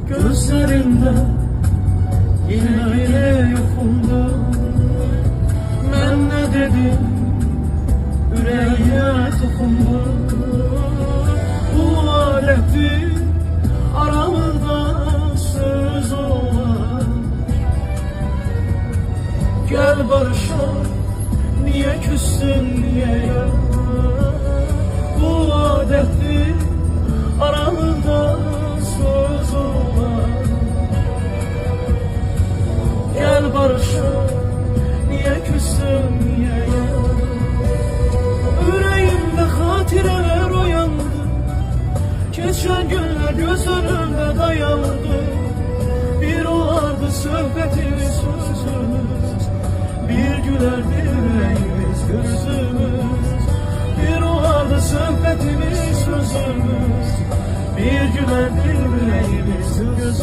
Gözlerinde yine yokundu. Ben ne dedim, yüreğe dokundu. Bu adettir, aramızda söz olan. Gel barışalım, niye küstün diye ya. Bu adettir, aramızda söz olan. Gel barışalım, niye küstün diye ya. Yüreğimde hatireler uyandı. Geçen günler göz önünde dayandı. Bir olardı sohbetimiz, sözümüz. Bir gülerdi yüreğimiz, gözümüz. Bir olardı sohbetimiz, sözümüz. Bir gülerdi yüreğimiz, gözümüz.